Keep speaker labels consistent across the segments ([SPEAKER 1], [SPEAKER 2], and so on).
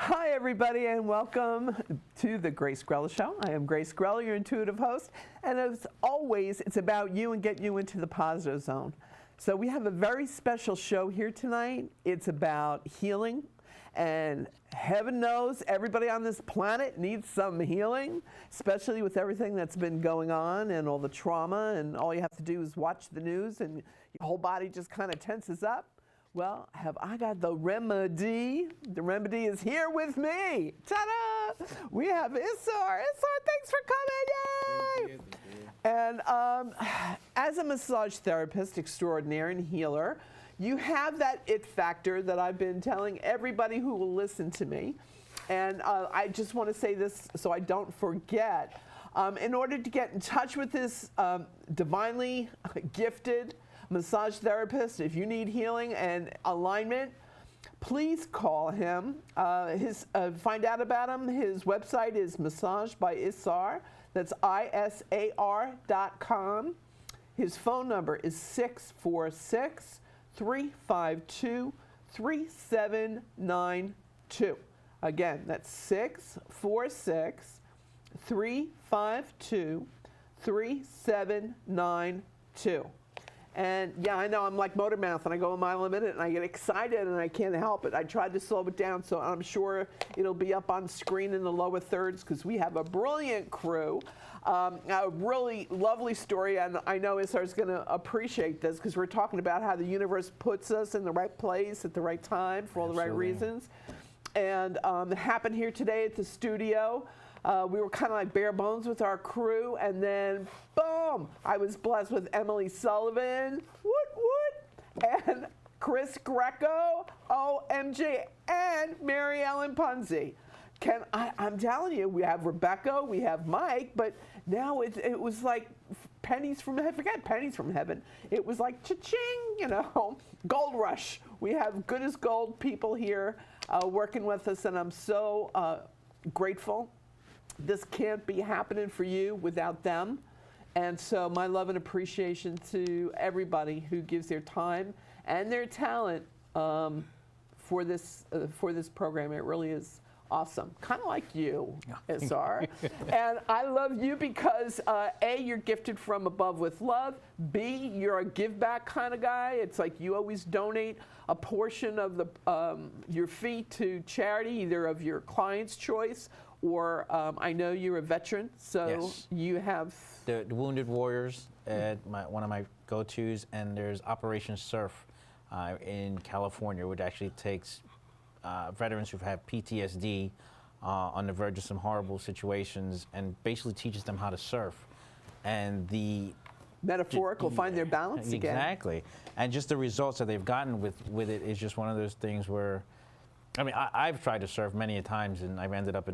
[SPEAKER 1] Hi, everybody, and welcome to the Grace Grella Show. I am Grace Grella, your intuitive host, and as always, it's about you and getting you into the positive zone. So we have a very special show here tonight. It's about healing, and heaven knows everybody on this planet needs some healing, especially with everything that's been going on and all the trauma, and all you have to do is watch the news and your whole body just kind of tenses up. Well, have I got the remedy? The remedy is here with me. Ta-da! We have Isar. Isar, thanks for coming. Yay! And as a massage therapist extraordinaire and healer, you have that it factor that I've been telling everybody who will listen to me. And I just want to say this so I don't forget. In order to get in touch with this divinely gifted massage therapist, if you need healing and alignment, please call him. Find out about him. His website is Massage by Isar. That's ISAR.com. His phone number is 646-352-3792. Again, that's 646-352-3792. And yeah, I know I'm like motor mouth and I go a mile a minute and I get excited and I can't help it. I tried to slow it down, so I'm sure it'll be up on screen in the lower thirds because we have a brilliant crew. A really lovely story, and I know Isar's going to appreciate this because we're talking about how the universe puts us in the right place at the right time for all the right reasons. And it happened here today at the studio. We were kind of like bare bones with our crew, and then boom, I was blessed with Emily Sullivan, and Chris Greco, OMG, and Mary Ellen Punzi. I'm telling you, we have Rebecca, we have Mike, but now it was like pennies from heaven. Forget pennies from heaven. It was like cha-ching, gold rush. We have good as gold people here working with us, and I'm so grateful. This can't be happening for you without them. And so my love and appreciation to everybody who gives their time and their talent for this program. It really is awesome. Kind of like you, Isar. And I love you because A, you're gifted from above with love. B, you're a give back kind of guy. It's like you always donate a portion of your fee to charity, either of your client's choice or I know you're a veteran, so yes. You have
[SPEAKER 2] the Wounded Warriors, one of my go-tos, and there's Operation Surf in California, which actually takes veterans who've had PTSD on the verge of some horrible situations and basically teaches them how to surf. And the
[SPEAKER 1] metaphorical find their balance again.
[SPEAKER 2] Exactly. And just the results that they've gotten with it is just one of those things where, I mean, I've tried to surf many a times, and I've ended up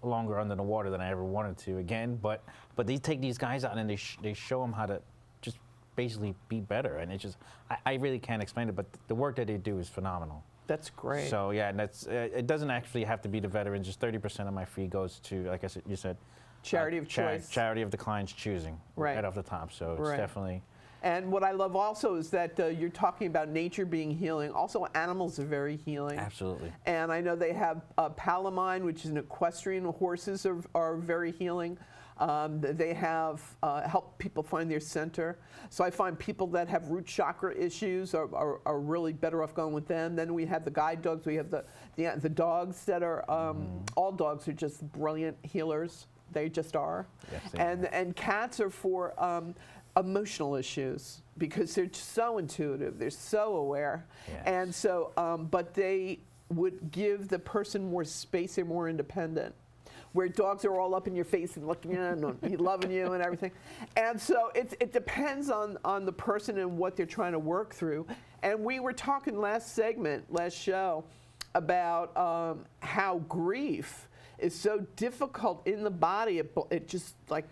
[SPEAKER 2] longer under the water than I ever wanted to again, but they take these guys out and they show them how to just basically be better, and it's just I really can't explain it, but the work that they do is phenomenal.
[SPEAKER 1] That's great.
[SPEAKER 2] So yeah, and that's it doesn't actually have to be the veterans. Just 30% of my fee goes to, like I said, you said,
[SPEAKER 1] charity of choice,
[SPEAKER 2] charity of the client's choosing, right off the top. So it's definitely.
[SPEAKER 1] And what I love also is that you're talking about nature being healing. Also, animals are very healing.
[SPEAKER 2] Absolutely.
[SPEAKER 1] And I know they have Palamine, which is an equestrian. Horses are very healing. They have help people find their center. So I find people that have root chakra issues are really better off going with them. Then we have the guide dogs. We have the dogs that are, all dogs are just brilliant healers. They just are. Yes, and cats are for emotional issues because they're so intuitive, they're so aware. Yes. And so, but they would give the person more space, they're more independent. Where dogs are all up in your face and looking in and loving you and everything. And so it depends on the person and what they're trying to work through. And we were talking last show, about how grief is so difficult in the body. It just like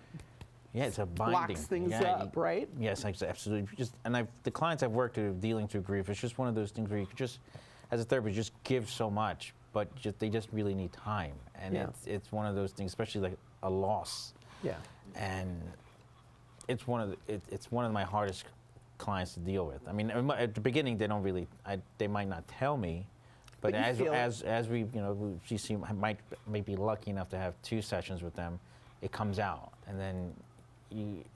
[SPEAKER 2] it's a binding.
[SPEAKER 1] Blocks things up, right?
[SPEAKER 2] Yes, absolutely. And the clients I've worked with dealing through grief, it's just one of those things where you could just, as a therapist, just give so much, but they just really need time. And it's one of those things, especially like a loss. Yeah. And it's one of my hardest clients to deal with. I mean, at the beginning, they might not tell me, But
[SPEAKER 1] you
[SPEAKER 2] as
[SPEAKER 1] feel it.
[SPEAKER 2] as we might be lucky enough to have 2 sessions with them, it comes out, and then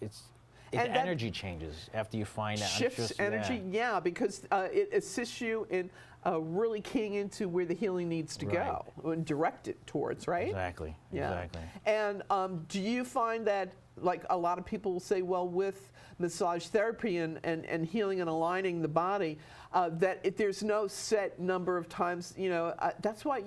[SPEAKER 2] it's
[SPEAKER 1] And that
[SPEAKER 2] energy changes after you find out.
[SPEAKER 1] shifts energy, yeah, because it assists you in really keying into where the healing needs to go and direct it towards, right?
[SPEAKER 2] Exactly.
[SPEAKER 1] Yeah.
[SPEAKER 2] Exactly.
[SPEAKER 1] And do you find that, like a lot of people will say, well, with massage therapy and healing and aligning the body, that there's no set number of times, that's why,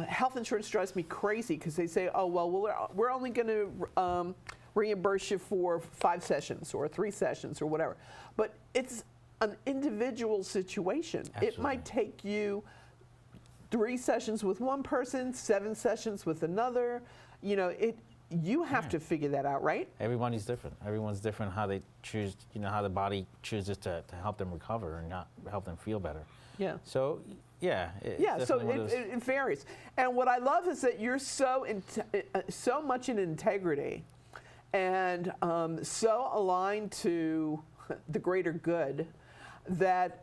[SPEAKER 1] health insurance drives me crazy because they say, oh, well, we're only going to reimburse you for 5 sessions or 3 sessions or whatever. But it's an individual situation.
[SPEAKER 2] Absolutely.
[SPEAKER 1] It might take you 3 sessions with one person, 7 sessions with another. You have to figure that out, right?
[SPEAKER 2] Everybody's different. Everyone's different how they choose, how the body chooses to help them recover and not help them feel better.
[SPEAKER 1] Yeah.
[SPEAKER 2] So, yeah.
[SPEAKER 1] Yeah, so it varies. And what I love is that you're so much in integrity and so aligned to the greater good that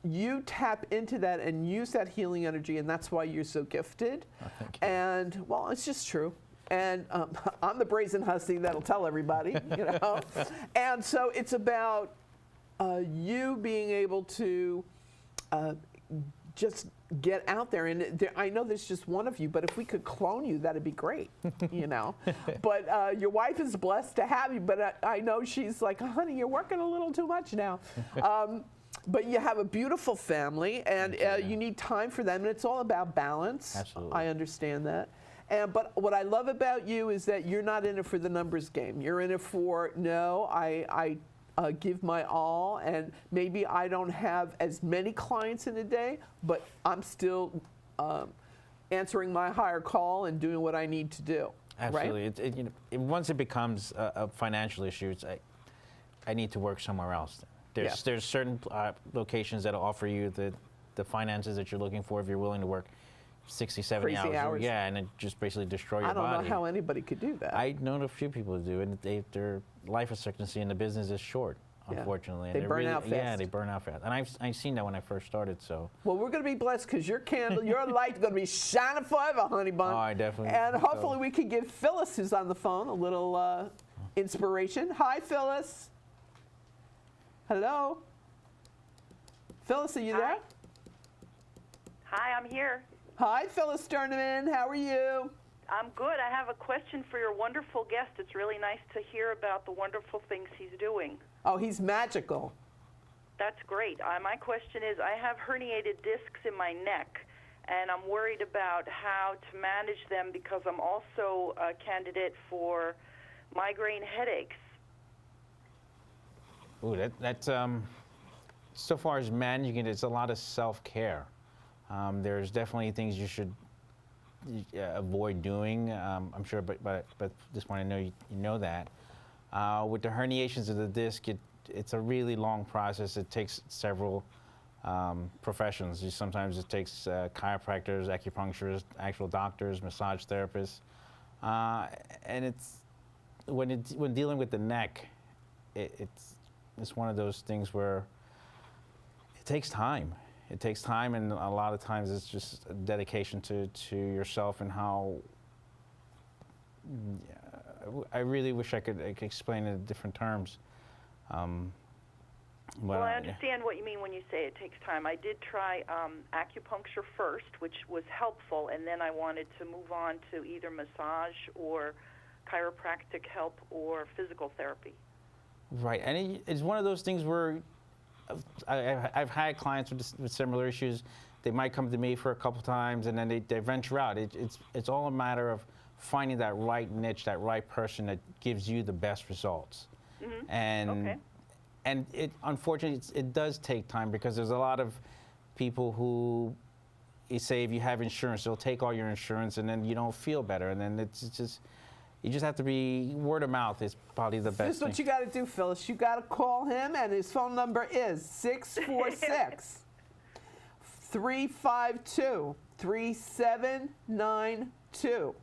[SPEAKER 1] you tap into that and use that healing energy, and that's why you're so gifted.
[SPEAKER 2] Oh, thank you.
[SPEAKER 1] And, well, it's just true. And I'm the brazen hussy that'll tell everybody, And so it's about you being able to just get out there. And I know there's just one of you, but if we could clone you, that'd be great, But your wife is blessed to have you, but I know she's like, honey, you're working a little too much now. But you have a beautiful family, and you need time for them, and it's all about balance.
[SPEAKER 2] Absolutely.
[SPEAKER 1] I understand that. But what I love about you is that you're not in it for the numbers game. You're in it for, no, I give my all, and maybe I don't have as many clients in a day, but I'm still answering my higher call and doing what I need to do.
[SPEAKER 2] Absolutely.
[SPEAKER 1] Right?
[SPEAKER 2] Once it becomes a financial issue, I need to work somewhere else. There's certain locations that offer you the finances that you're looking for if you're willing to work 60, 70
[SPEAKER 1] Crazy hours.
[SPEAKER 2] Yeah, and it just basically destroy your body.
[SPEAKER 1] I don't know how anybody could do that.
[SPEAKER 2] I've known a few people who do, and their life expectancy in the business is short, unfortunately.
[SPEAKER 1] They
[SPEAKER 2] And
[SPEAKER 1] burn out fast.
[SPEAKER 2] Yeah, they burn out fast. And I've seen that when I first started, so.
[SPEAKER 1] Well, we're going to be blessed because your light is going to be shining forever, honey bun.
[SPEAKER 2] Oh, I definitely
[SPEAKER 1] And
[SPEAKER 2] so.
[SPEAKER 1] hopefully we can give Phyllis, who's on the phone, a little inspiration. Hi, Phyllis. Hello? Phyllis, are you there?
[SPEAKER 3] Hi, I'm here.
[SPEAKER 1] Hi, Phyllis Sturneman. How are you?
[SPEAKER 3] I'm good. I have a question for your wonderful guest. It's really nice to hear about the wonderful things he's doing.
[SPEAKER 1] Oh, he's magical.
[SPEAKER 3] That's great. My question is, I have herniated discs in my neck, and I'm worried about how to manage them because I'm also a candidate for migraine headaches.
[SPEAKER 2] Ooh, that's so far as managing it, it's a lot of self-care. There's definitely things you should avoid doing. I'm sure, but at this point, I know you know that. With the herniations of the disc, it's a really long process. It takes several professions. Sometimes it takes chiropractors, acupuncturists, actual doctors, massage therapists, and it's when dealing with the neck, it's one of those things where it takes time. It takes time, and a lot of times it's just a dedication to yourself and how. I really wish I could explain it in different terms.
[SPEAKER 3] Well, I understand what you mean when you say it takes time. I did try acupuncture first, which was helpful, and then I wanted to move on to either massage or chiropractic help or physical therapy. Right,
[SPEAKER 2] and it's one of those things where I've had clients with similar issues. They might come to me for a couple times, and then they venture out. It's all a matter of finding that right niche, that right person that gives you the best results. Mm-hmm. And it unfortunately it does take time because there's a lot of people who you say if you have insurance, they'll take all your insurance, and then you don't feel better, and then it's just. You just have to be, word of mouth is probably the best
[SPEAKER 1] This is what you got to do, Phyllis. You got to call him, and his phone number is 646 352 3792.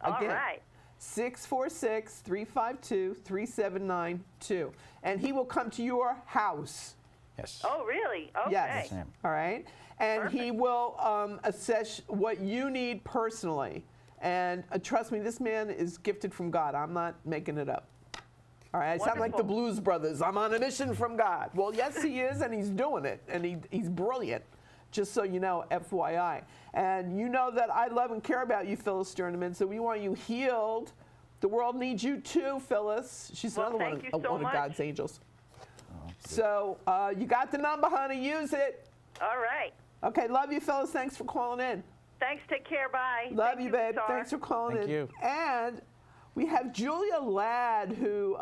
[SPEAKER 3] All right.
[SPEAKER 1] 646 352 3792. And he will come to your house.
[SPEAKER 2] Yes.
[SPEAKER 3] Oh, really? Okay.
[SPEAKER 1] Yes.
[SPEAKER 2] ma'am.
[SPEAKER 1] All right. And he
[SPEAKER 3] Perfect.
[SPEAKER 1] will assess what you need personally. And trust me, this man is gifted from God. I'm not making it up. All right. I sound like the
[SPEAKER 3] Wonderful.
[SPEAKER 1] Blues Brothers. I'm on a mission from God. Well, yes, he is, and he's doing it. And he's brilliant. Just so you know, FYI. And you know that I love and care about you, Phyllis Sterneman. So we want you healed. The world needs you too, Phyllis. She's
[SPEAKER 3] Well,
[SPEAKER 1] another
[SPEAKER 3] thank you so
[SPEAKER 1] one of
[SPEAKER 3] much.
[SPEAKER 1] God's angels. So you got the number, honey. Use it.
[SPEAKER 3] All right.
[SPEAKER 1] Okay, love you, Phyllis. Thanks for calling in.
[SPEAKER 3] Thanks. Take care. Bye.
[SPEAKER 1] Love
[SPEAKER 3] Thank
[SPEAKER 1] you, babe.
[SPEAKER 3] Isar.
[SPEAKER 1] Thanks for calling
[SPEAKER 2] Thank
[SPEAKER 1] in.
[SPEAKER 2] you.
[SPEAKER 1] And we have Julia Ladd, who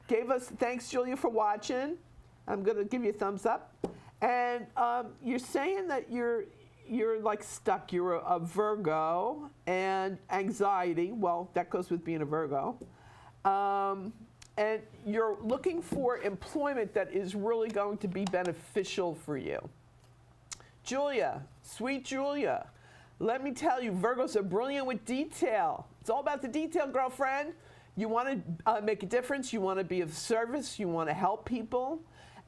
[SPEAKER 1] gave us, thanks, Julia, for watching. I'm going to give you a thumbs up. And you're saying that you're like stuck. You're a Virgo, and anxiety. Well, that goes with being a Virgo. And you're looking for employment that is really going to be beneficial for you. Julia, sweet Julia, let me tell you, Virgos are brilliant with detail. It's all about the detail, girlfriend. You want to make a difference. You want to be of service. You want to help people.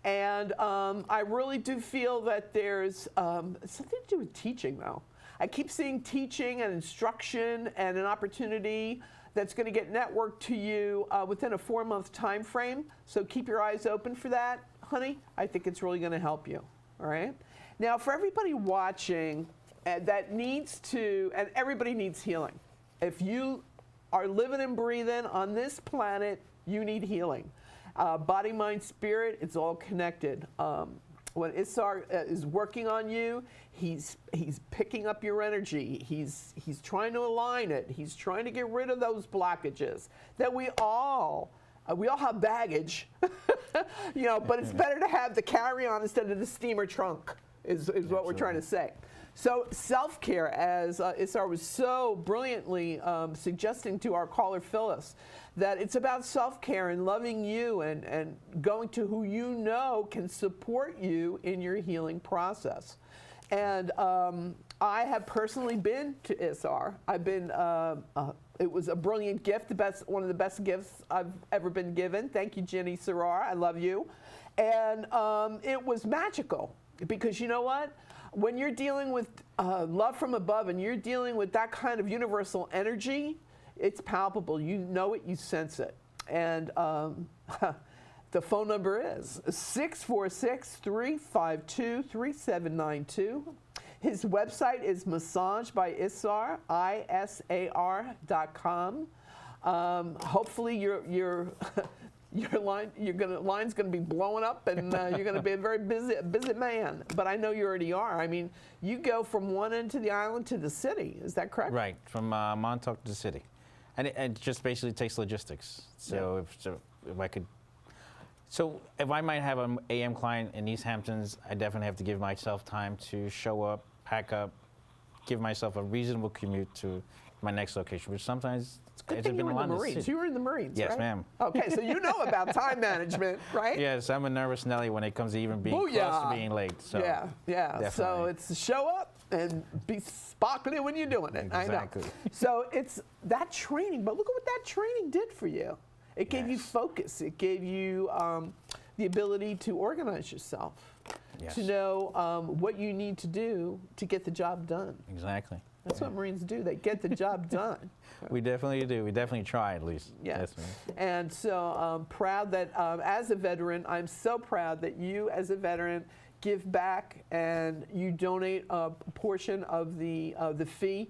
[SPEAKER 1] And I really do feel that there's something to do with teaching, though. I keep seeing teaching and instruction and an opportunity that's going to get networked to you within a 4-month time frame. So keep your eyes open for that, honey. I think it's really going to help you. All right. Now, for everybody watching that needs to, and everybody needs healing. If you are living and breathing on this planet, you need healing. Body, mind, spirit, it's all connected. When Isar is working on you, he's picking up your energy. He's trying to align it. He's trying to get rid of those blockages that we all have baggage, you know. But it's better to have the carry-on instead of the steamer trunk. Is what we're trying to say. So self-care, as Isar was so brilliantly suggesting to our caller Phyllis, that it's about self-care and loving you and going to who you know can support you in your healing process. And I have personally been to Isar. I've been. It was a brilliant gift, one of the best gifts I've ever been given. Thank you, Jenny Sarar. I love you. And it was magical because you know what? When you're dealing with love from above and you're dealing with that kind of universal energy, it's palpable. You know it, you sense it. And the phone number is 646-352-3792. His website is Massage by Isar, ISAR.com. Hopefully your line's gonna be blowing up, and you're gonna be a very busy man. But I know you already are. I mean, you go from one end to the island to the city. Is that correct?
[SPEAKER 2] Right, from Montauk to the city, and it just basically takes logistics. So if I might have an AM client in East Hamptons, I definitely have to give myself time to show up, pack up, give myself a reasonable commute to my next location, which sometimes
[SPEAKER 1] Good thing you were in the Marines. You were in the Marines,
[SPEAKER 2] Yes,
[SPEAKER 1] right?
[SPEAKER 2] ma'am.
[SPEAKER 1] Okay, so you know about time management, right?
[SPEAKER 2] Yes, I'm a nervous Nelly when it comes to even being close
[SPEAKER 1] Booyah.
[SPEAKER 2] to being late. So
[SPEAKER 1] yeah. So
[SPEAKER 2] definitely.
[SPEAKER 1] it's show up and be sparkly when you're doing it.
[SPEAKER 2] Exactly.
[SPEAKER 1] I know. So it's that training, but look at what that training did for you. It gave you
[SPEAKER 2] Yes.
[SPEAKER 1] focus. It gave you the ability to organize yourself,
[SPEAKER 2] Yes.
[SPEAKER 1] to know what you need to do to get the job done.
[SPEAKER 2] Exactly.
[SPEAKER 1] That's what Marines do. They get the job done.
[SPEAKER 2] We definitely do. We definitely try at least.
[SPEAKER 1] Yeah.
[SPEAKER 2] Yes, ma'am.
[SPEAKER 1] And so I'm proud that as a veteran, I'm so proud that you as a veteran give back and you donate a portion of the fee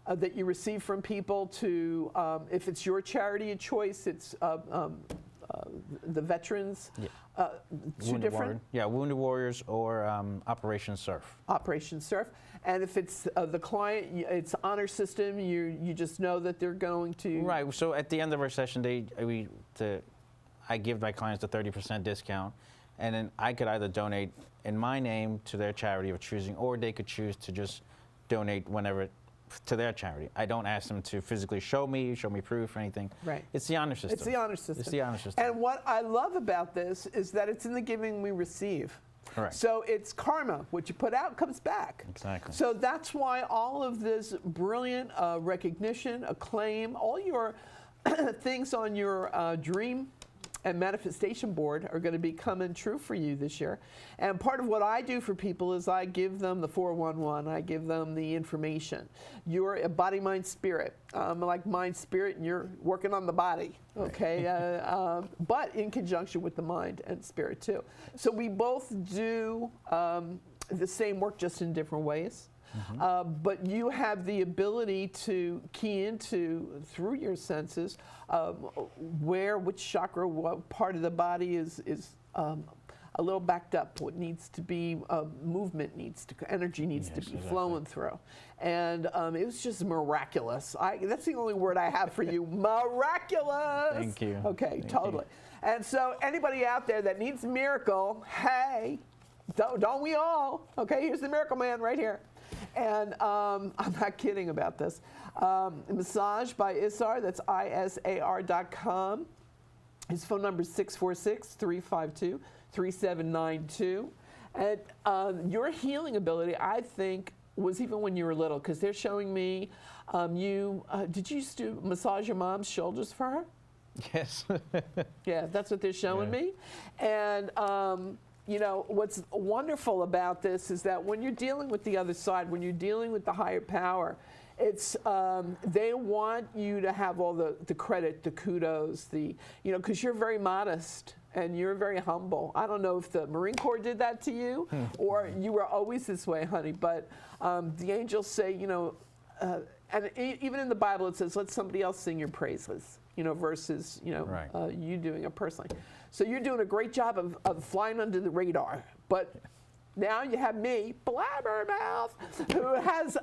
[SPEAKER 1] that you receive from people to, if it's your charity of choice, it's the veterans.
[SPEAKER 2] Yeah.
[SPEAKER 1] Two
[SPEAKER 2] Wounded
[SPEAKER 1] different.
[SPEAKER 2] Warrior. Yeah, Wounded Warriors or Operation Surf.
[SPEAKER 1] Operation Surf. And if it's the client, it's honor system, you just know that they're going to.
[SPEAKER 2] Right. So at the end of our session, I give my clients a 30% discount, and then I could either donate in my name to their charity of choosing, or they could choose to just donate whenever to their charity. I don't ask them to physically show me proof or anything.
[SPEAKER 1] Right.
[SPEAKER 2] It's the honor system.
[SPEAKER 1] It's the honor system.
[SPEAKER 2] It's the honor system.
[SPEAKER 1] And what I love about this is that it's in the giving we receive.
[SPEAKER 2] Correct.
[SPEAKER 1] So it's karma. What you put out comes back.
[SPEAKER 2] Exactly.
[SPEAKER 1] So that's why all of this brilliant recognition, acclaim, all your things on your dream and manifestation board are going to be coming true for you this year. And part of what I do for people is I give them the 411. I give them the information. You're a body, mind, spirit. Like mind, spirit, and you're working on the body, okay? But in conjunction with the mind and spirit too. So we both do the same work, just in different ways. But you have the ability to key into, through your senses, which chakra, what part of the body is a little backed up, what needs to be, movement energy needs to be flowing through. And it was just miraculous. That's the only word I have for you, miraculous.
[SPEAKER 2] Thank you.
[SPEAKER 1] Okay,
[SPEAKER 2] Thank
[SPEAKER 1] totally. You. And so anybody out there that needs a miracle, hey, don't we all? Okay, here's the miracle man right here. And I'm not kidding about this. Massage by Isar, that's ISAR.com. His phone number is 646-352-3792. And your healing ability, I think, was even when you were little, because they're showing me did you used to massage your mom's shoulders for her?
[SPEAKER 2] Yes.
[SPEAKER 1] Yeah, that's what they're showing me. And you know, what's wonderful about this is that when you're dealing with the other side, when you're dealing with the higher power, it's they want you to have all the credit, the kudos, because you're very modest and you're very humble. I don't know if the Marine Corps did that to you or you were always this way, honey, but the angels say, and even in the Bible it says, let somebody else sing your praises, versus, you doing it personally. So you're doing a great job of flying under the radar. But now you have me, Blabbermouth, who has,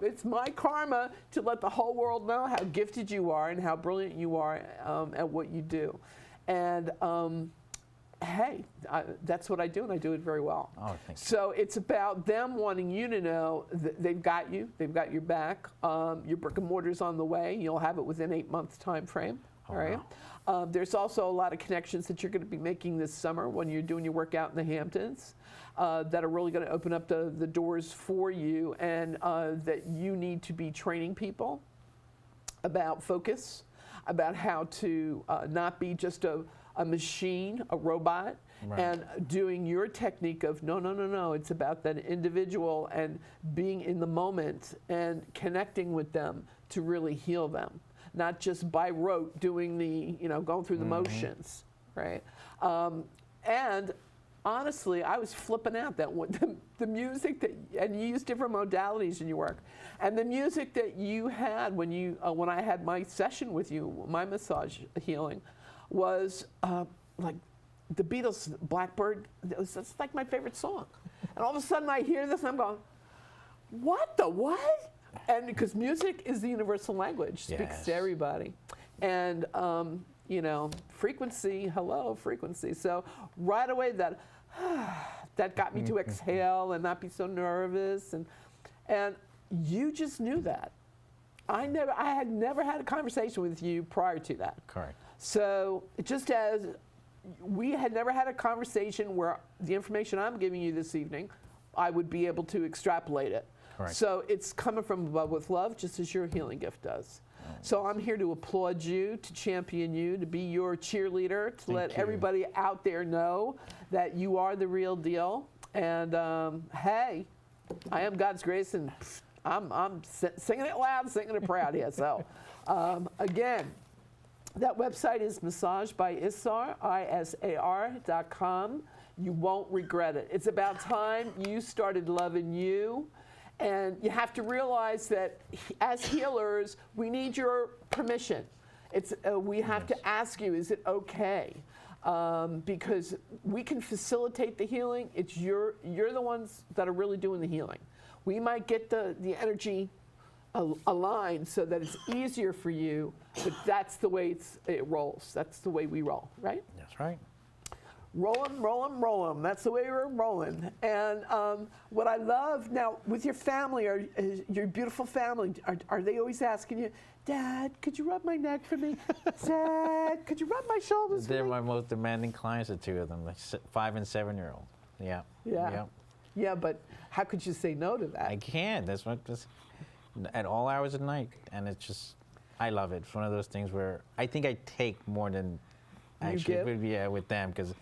[SPEAKER 1] it's my karma to let the whole world know how gifted you are and how brilliant you are at what you do. And hey, that's what I do, and I do it very well.
[SPEAKER 2] Oh, thank you.
[SPEAKER 1] So it's about them wanting you to know that they've got you, they've got your back. Your brick and mortar's on the way. You'll have it within 8 months time frame. All right. Wow. There's also a lot of connections that you're going to be making this summer when you're doing your workout in the Hamptons that are really going to open up the doors for you, and that you need to be training people about focus, about how to not be just a machine, a robot, and doing your technique of no, it's about that individual and being in the moment and connecting with them to really heal them. Not just by rote doing going through the motions, right? And honestly, I was flipping out that the music and you use different modalities in your work, and the music that you had when I had my session with you, my massage healing, was like the Beatles' Blackbird. That's like my favorite song. And all of a sudden I hear this and I'm going, what the what? And because music is the universal language, speaks to everybody. And, frequency, hello, frequency. So right away that got me to exhale and not be so nervous. And you just knew that. I had never had a conversation with you prior to that.
[SPEAKER 2] Correct.
[SPEAKER 1] So just as we had never had a conversation where the information I'm giving you this evening, I would be able to extrapolate it.
[SPEAKER 2] Correct.
[SPEAKER 1] So it's coming from above with love, just as your healing gift does. So I'm here to applaud you, to champion you, to be your cheerleader, to let everybody out there know that you are the real deal. And hey, I am God's grace, and I'm singing it loud, singing it proud here. So again, that website is Massage by Isar, ISAR.com. You won't regret it. It's about time you started loving you. And you have to realize that as healers, we need your permission. We have to ask you, is it okay? Because we can facilitate the healing. You're the ones that are really doing the healing. We might get the energy aligned so that it's easier for you, but that's the way it rolls. That's the way we roll, right?
[SPEAKER 2] That's right.
[SPEAKER 1] Roll 'em. That's the way we're rolling. And what I love now with your family, your beautiful family, are they always asking you, Dad, could you rub my neck for me? Dad, could you rub my shoulders for me?
[SPEAKER 2] They're my most demanding clients, the two of them, like 5 and 7 year old. Yeah.
[SPEAKER 1] Yeah, but how could you say no to that?
[SPEAKER 2] I can't. That's at all hours of night, and it's just, I love it. It's one of those things where I think I take more than actually.
[SPEAKER 1] give?
[SPEAKER 2] Yeah, with them, because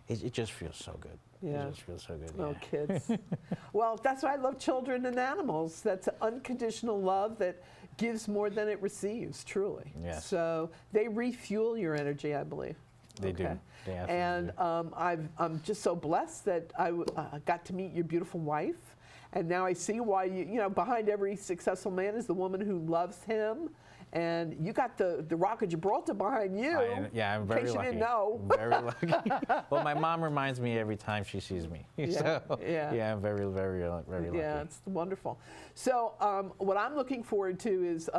[SPEAKER 2] it just feels so good.
[SPEAKER 1] Yeah.
[SPEAKER 2] It just feels so good.
[SPEAKER 1] Oh,
[SPEAKER 2] Yeah.
[SPEAKER 1] kids. Well, that's why I love children and animals. That's unconditional love that gives more than it receives, truly.
[SPEAKER 2] Yes.
[SPEAKER 1] So they refuel your energy, I believe.
[SPEAKER 2] They do. They absolutely
[SPEAKER 1] And
[SPEAKER 2] do.
[SPEAKER 1] I'm just so blessed that I got to meet your beautiful wife. And now I see why behind every successful man is the woman who loves him. And you got the Rock of Gibraltar behind you.
[SPEAKER 2] I'm very
[SPEAKER 1] in case
[SPEAKER 2] lucky.
[SPEAKER 1] You didn't know.
[SPEAKER 2] Very lucky. Well, my mom reminds me every time she sees me.
[SPEAKER 1] Yeah,
[SPEAKER 2] So,
[SPEAKER 1] yeah.
[SPEAKER 2] I'm very, very, very lucky.
[SPEAKER 1] Yeah, it's wonderful. So what I'm looking forward to is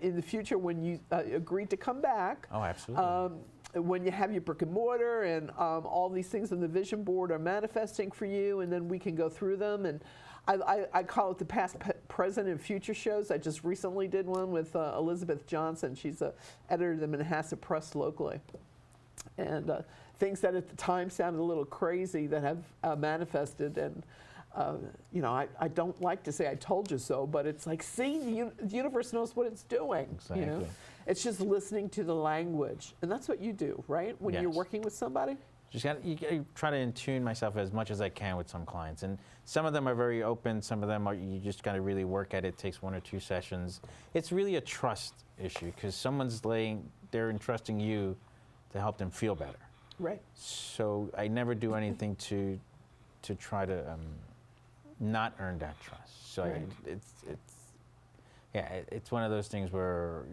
[SPEAKER 1] in the future when you agree to come back.
[SPEAKER 2] Oh, absolutely.
[SPEAKER 1] When you have your brick and mortar and all these things on the vision board are manifesting for you, and then we can go through them. And I call it the past, present, and future shows. I just recently did one with Elizabeth Johnson. She's a editor of the Manhasset Press locally. And things that at the time sounded a little crazy that have manifested. And I don't like to say I told you so, but it's like, see, the universe knows what it's doing.
[SPEAKER 2] Exactly.
[SPEAKER 1] It's just listening to the language. And that's what you do, right? When you're
[SPEAKER 2] Yes.
[SPEAKER 1] working with somebody?
[SPEAKER 2] You try to tune myself as much as I can with some clients, and some of them are very open. Some of them are you just got to really work at it. It takes 1 or 2 sessions. It's really a trust issue because they're entrusting you to help them feel better.
[SPEAKER 1] Right.
[SPEAKER 2] So I never do anything to try to not earn that trust. So
[SPEAKER 1] Right.
[SPEAKER 2] it's one of those things where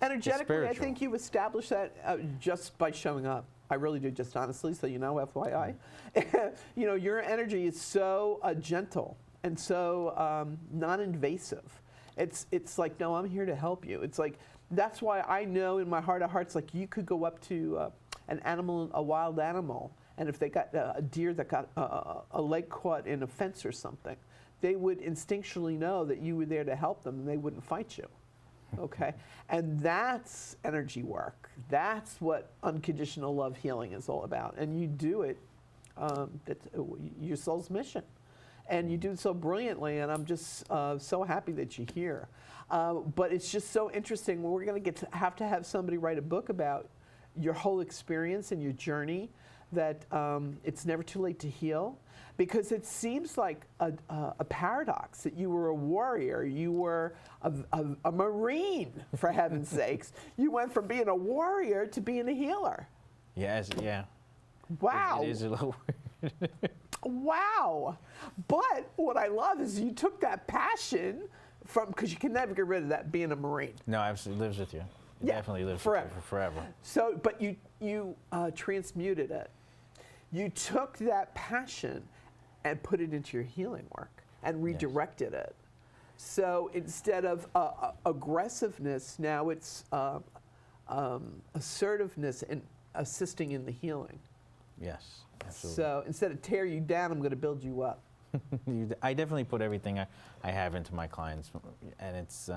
[SPEAKER 1] Energetically, I
[SPEAKER 2] spiritual.
[SPEAKER 1] think you establish that just by showing up. I really do, just honestly, so you know, FYI. Your energy is so gentle and so non-invasive. It's like, no, I'm here to help you. It's like, that's why I know in my heart of hearts, like you could go up to an animal, a wild animal, and if they got a deer that got a leg caught in a fence or something, they would instinctually know that you were there to help them and they wouldn't fight you. Okay, and that's energy work. That's what unconditional love healing is all about. And you do it, that's your soul's mission. And you do it so brilliantly, and I'm just so happy that you're here. But it's just so interesting. We're going to have to have somebody write a book about your whole experience and your journey, that it's never too late to heal. Because it seems like a paradox that you were a warrior, you were a Marine, for heaven's sakes. You went from being a warrior to being a healer.
[SPEAKER 2] yes, yeah.
[SPEAKER 1] Wow.
[SPEAKER 2] It is a little weird.
[SPEAKER 1] Wow. But what I love is you took that passion because you can never get rid of that being a Marine.
[SPEAKER 2] No, absolutely lives with you. It
[SPEAKER 1] Yeah,
[SPEAKER 2] definitely lives
[SPEAKER 1] forever.
[SPEAKER 2] with you forever.
[SPEAKER 1] So, but you transmuted it. You took that passion and put it into your healing work and redirected it. So instead of aggressiveness, now it's assertiveness and assisting in the healing.
[SPEAKER 2] Yes, absolutely.
[SPEAKER 1] So instead of tear you down, I'm going to build you up.
[SPEAKER 2] I definitely put everything I have into my clients, and it's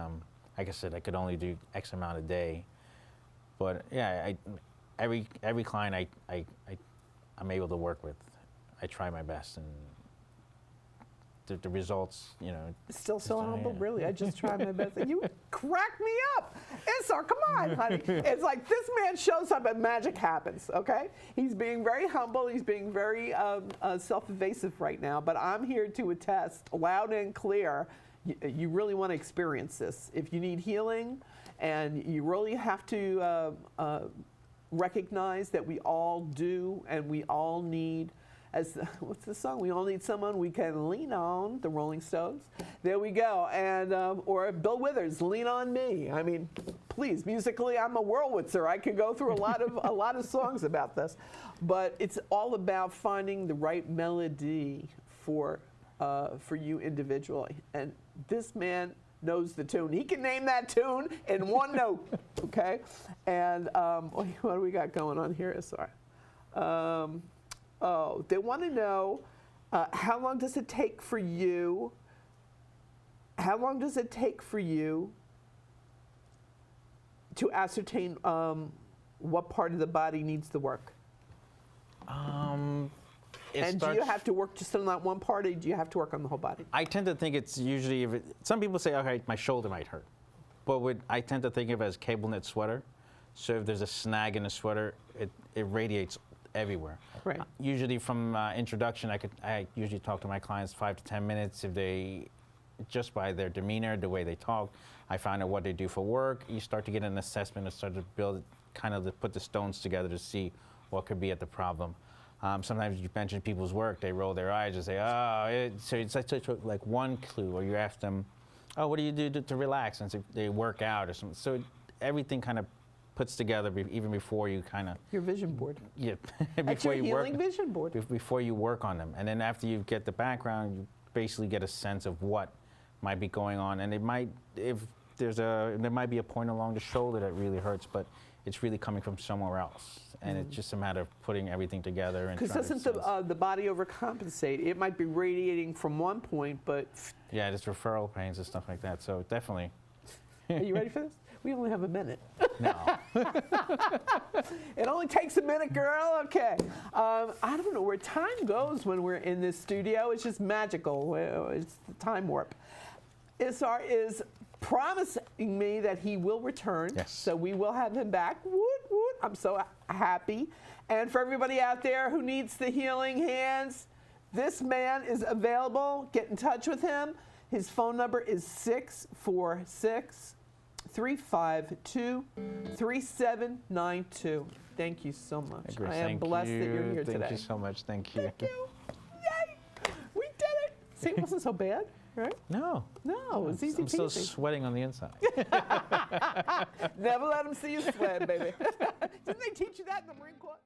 [SPEAKER 2] like I said, I could only do X amount a day, but yeah, every client I'm able to work with, I try my best, and the results,
[SPEAKER 1] Still so
[SPEAKER 2] Just,
[SPEAKER 1] humble,
[SPEAKER 2] yeah.
[SPEAKER 1] really. I just tried my best. And you crack me up. Isar, come on, honey. It's like this man shows up and magic happens, okay? He's being very humble. He's being very self-evasive right now. But I'm here to attest loud and clear, you really want to experience this. If you need healing, and you really have to recognize that we all do, and we all need, what's the song? We all need someone we can lean on, the Rolling Stones. There we go. And or Bill Withers, Lean on Me. I mean, please, musically, I'm a Whirlwitzer. I could go through a lot of songs about this. But it's all about finding the right melody for you individually. And this man knows the tune. He can name that tune in one note, okay? And what do we got going on here, Isar? They want to know how long does it take for you? How long does it take for you to ascertain what part of the body needs the work? And do you have to work just on that one part, or do you have to work on the whole body?
[SPEAKER 2] I tend to think it's usually, some people say, okay, my shoulder might hurt. But I tend to think of it as cable knit sweater. So if there's a snag in the sweater, it radiates everywhere.
[SPEAKER 1] Right.
[SPEAKER 2] Usually from introduction, I usually talk to my clients 5 to 10 minutes. If they, just by their demeanor, the way they talk, I find out what they do for work. You start to get an assessment and start to build, kind of to put the stones together to see what could be at the problem. Sometimes you mention people's work, they roll their eyes and say, oh, so it's like one clue, or you ask them, oh, what do you do to relax? And so they work out or something. So everything kind of puts together even before you kind of.
[SPEAKER 1] Your vision board.
[SPEAKER 2] Yeah.
[SPEAKER 1] That's your healing vision board.
[SPEAKER 2] Before you work on them. And then after you get the background, you basically get a sense of what might be going on. And it might, there might be a point along the shoulder that really hurts, but it's really coming from somewhere else. And it's just a matter of putting everything together.
[SPEAKER 1] Because doesn't the body overcompensate? It might be radiating from one point, but.
[SPEAKER 2] Yeah, there's referral pains and stuff like that. So definitely.
[SPEAKER 1] Are you ready for this? We only have a minute.
[SPEAKER 2] No.
[SPEAKER 1] It only takes a minute, girl. Okay. I don't know where time goes when we're in this studio. It's just magical. It's the time warp. Isar is promising me that he will return.
[SPEAKER 2] Yes.
[SPEAKER 1] So we will have him back. Woot, woot. I'm so happy. And for everybody out there who needs the healing hands, this man is available. Get in touch with him. His phone number is 646-352-3792. Thank you so much.
[SPEAKER 2] Grace,
[SPEAKER 1] I am blessed that you're here today.
[SPEAKER 2] Thank you so much. Thank you.
[SPEAKER 1] Thank you. Yay! We did it. See, it wasn't so bad, right?
[SPEAKER 2] No.
[SPEAKER 1] No, it was easy
[SPEAKER 2] I'm still
[SPEAKER 1] peasy.
[SPEAKER 2] sweating on the inside.
[SPEAKER 1] Never let them see you sweat, baby. Didn't they teach you that in the Marine Corps?